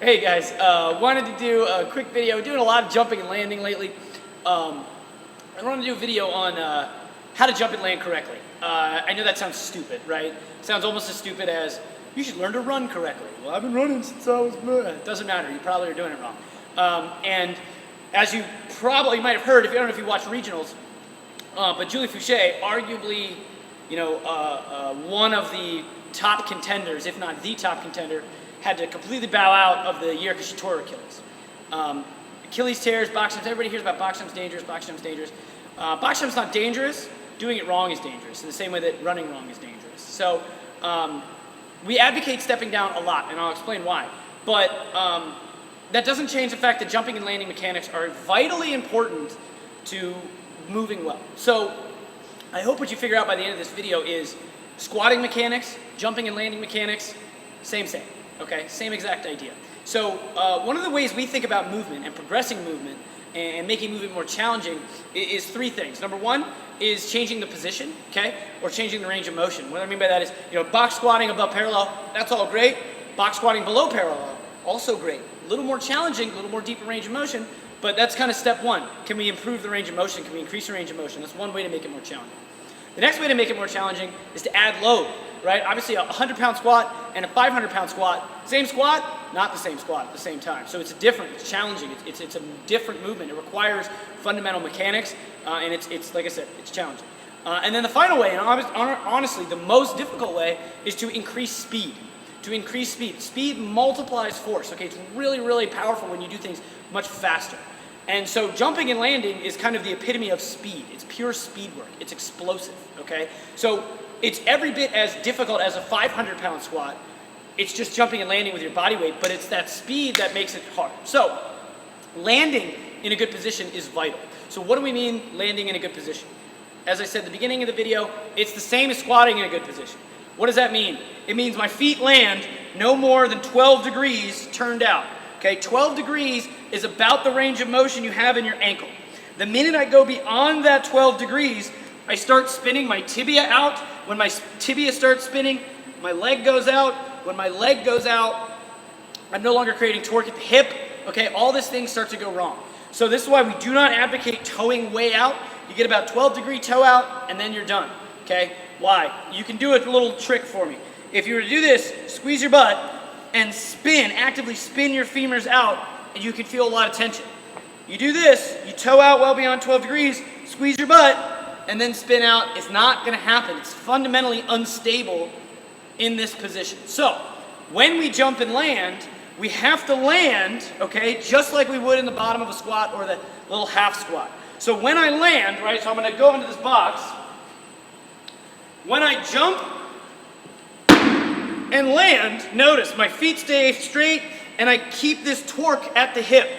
Hey guys, wanted to do a quick video. Doing a lot of jumping and landing lately. I wanted to do a video on how to jump and land correctly. I know that sounds stupid, right? It sounds almost as stupid as you should learn to run correctly. Well, I've been running since I was little. It doesn't matter. You probably are doing it wrong. And as you probably might have heard, if you don't know if you watch regionals, but Julie Fouché, arguably, one of the top contenders, if not the top contender, had to completely bow out of the year because she tore her Achilles. Achilles tears, box jumps. Everybody hears about box jumps dangerous, box jumps dangerous. Box jumps not dangerous. Doing it wrong is dangerous, in the same way that running wrong is dangerous. So we advocate stepping down a lot, and I'll explain why. But that doesn't change the fact that jumping and landing mechanics are vitally important to moving well. So I hope what you figure out by the end of this video is squatting mechanics, jumping and landing mechanics, same. Okay, same exact idea. So one of the ways we think about movement and progressing movement and making movement more challenging is three things. Number one is changing the position, okay, or changing the range of motion. What I mean by that is, box squatting above parallel, that's all great. Box squatting below parallel, also great. A little more challenging, a little more deeper range of motion, but that's kind of step one. Can we improve the range of motion? Can we increase the range of motion? That's one way to make it more challenging. The next way to make it more challenging is to add load, right? Obviously a 100-pound squat and a 500-pound squat, same squat, not the same squat at the same time. So it's different, it's challenging, it's a different movement. It requires fundamental mechanics, and it's like I said, it's challenging. And then the final way, and honestly the most difficult way, is to increase speed. To increase speed. Speed multiplies force, okay? It's really, really powerful when you do things much faster. And so jumping and landing is kind of the epitome of speed. It's pure speed work. It's explosive, okay? So it's every bit as difficult as a 500-pound squat. It's just jumping and landing with your body weight, but it's that speed that makes it hard. So landing in a good position is vital. So what do we mean landing in a good position? As I said at the beginning of the video, it's the same as squatting in a good position. What does that mean? It means my feet land no more than 12 degrees turned out. Okay, 12 degrees is about the range of motion you have in your ankle. The minute I go beyond that 12 degrees, I start spinning my tibia out. When my tibia starts spinning, my leg goes out. When my leg goes out, I'm no longer creating torque at the hip. Okay, all these things start to go wrong. So this is why we do not advocate toeing way out. You get about 12-degree toe out, and then you're done. Okay, why? You can do a little trick for me. If you were to do this, squeeze your butt, and spin, actively spin your femurs out, and you can feel a lot of tension. You do this, you toe out well beyond 12 degrees, squeeze your butt, and then spin out. It's not gonna happen. It's fundamentally unstable in this position. So, when we jump and land, we have to land, okay, just like we would in the bottom of a squat or the little half squat. So when I land, right, so I'm gonna go into this box. When I jump and land, notice my feet stay straight and I keep this torque at the hip.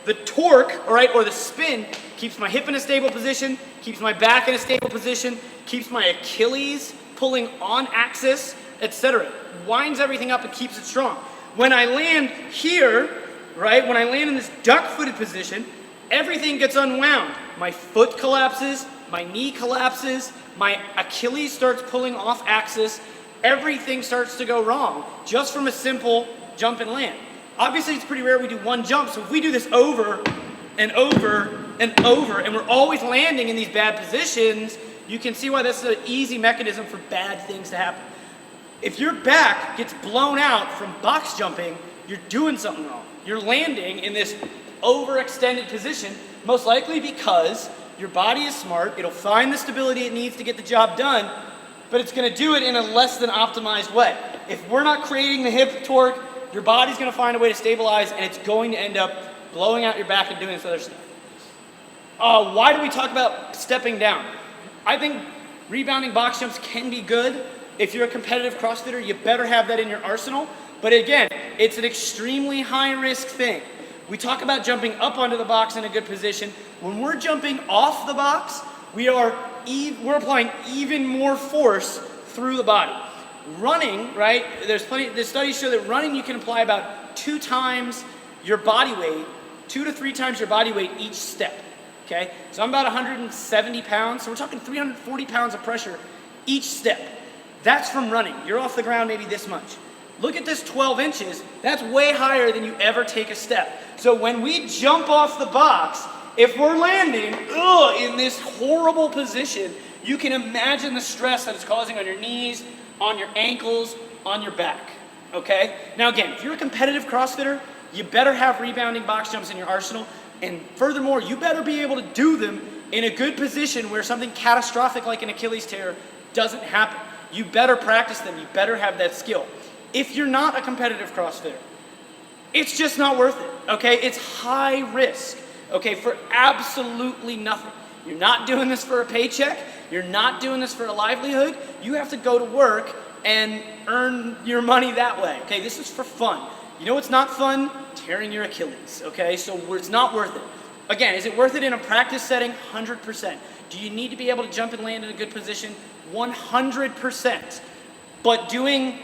The torque, all right, or the spin, keeps my hip in a stable position, keeps my back in a stable position, keeps my Achilles pulling on axis, etc. Winds everything up and keeps it strong. When I land here, right, when I land in this duck-footed position, everything gets unwound. My foot collapses, my knee collapses, my Achilles starts pulling off axis, everything starts to go wrong just from a simple jump and land. Obviously, it's pretty rare we do one jump, so if we do this over and over and over, and we're always landing in these bad positions, you can see why that's an easy mechanism for bad things to happen. If your back gets blown out from box jumping, you're doing something wrong. You're landing in this overextended position, most likely because your body is smart, it'll find the stability it needs to get the job done, but it's gonna do it in a less than optimized way. If we're not creating the hip torque, your body's gonna find a way to stabilize and it's going to end up blowing out your back and doing this other stuff. Why do we talk about stepping down? I think rebounding box jumps can be good. If you're a competitive CrossFitter, you better have that in your arsenal. But again, it's an extremely high risk thing. We talk about jumping up onto the box in a good position. When we're jumping off the box, we're applying even more force through the body. Running, right, the studies show that running you can apply about 2 times your body weight, 2 to 3 times your body weight each step, okay? So I'm about 170 pounds, so we're talking 340 pounds of pressure each step. That's from running. You're off the ground maybe this much. Look at this 12 inches. That's way higher than you ever take a step. So when we jump off the box, if we're landing in this horrible position, you can imagine the stress that it's causing on your knees, on your ankles, on your back, okay? Now again, if you're a competitive CrossFitter, you better have rebounding box jumps in your arsenal, and furthermore, you better be able to do them in a good position where something catastrophic like an Achilles tear doesn't happen. You better practice them, you better have that skill. If you're not a competitive CrossFitter, it's just not worth it, okay? It's high risk, okay, for absolutely nothing. You're not doing this for a paycheck, you're not doing this for a livelihood, you have to go to work and earn your money that way, okay? This is for fun. You know what's not fun? Tearing your Achilles, okay? So it's not worth it. Again, is it worth it in a practice setting? 100%. Do you need to be able to jump and land in a good position? 100%. But doing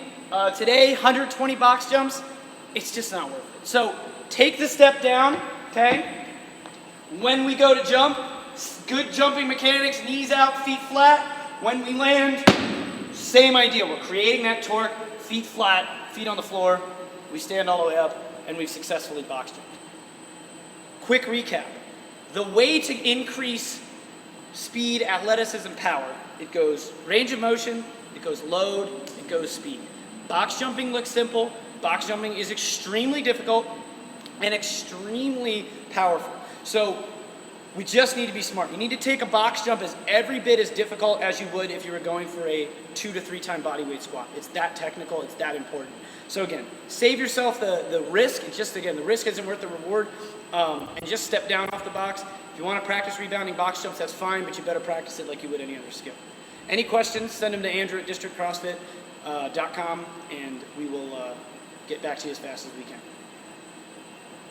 today 120 box jumps, it's just not worth it. So take the step down, okay? When we go to jump, good jumping mechanics, knees out, feet flat. When we land, same idea. We're creating that torque, feet flat, feet on the floor. We stand all the way up, and we've successfully box jumped. Quick recap. The way to increase speed, athleticism, power, it goes range of motion, it goes load, it goes speed. Box jumping looks simple. Box jumping is extremely difficult and extremely powerful. So we just need to be smart. You need to take a box jump as every bit as difficult as you would if you were going for a 2 to 3 time body weight squat. It's that technical, it's that important. So again, save yourself the risk. It's just, again, the risk isn't worth the reward. And just step down off the box. If you want to practice rebounding box jumps, that's fine, but you better practice it like you would any other skill. Any questions, send them to Andrew at districtcrossfit.com, and we will get back to you as fast as we can.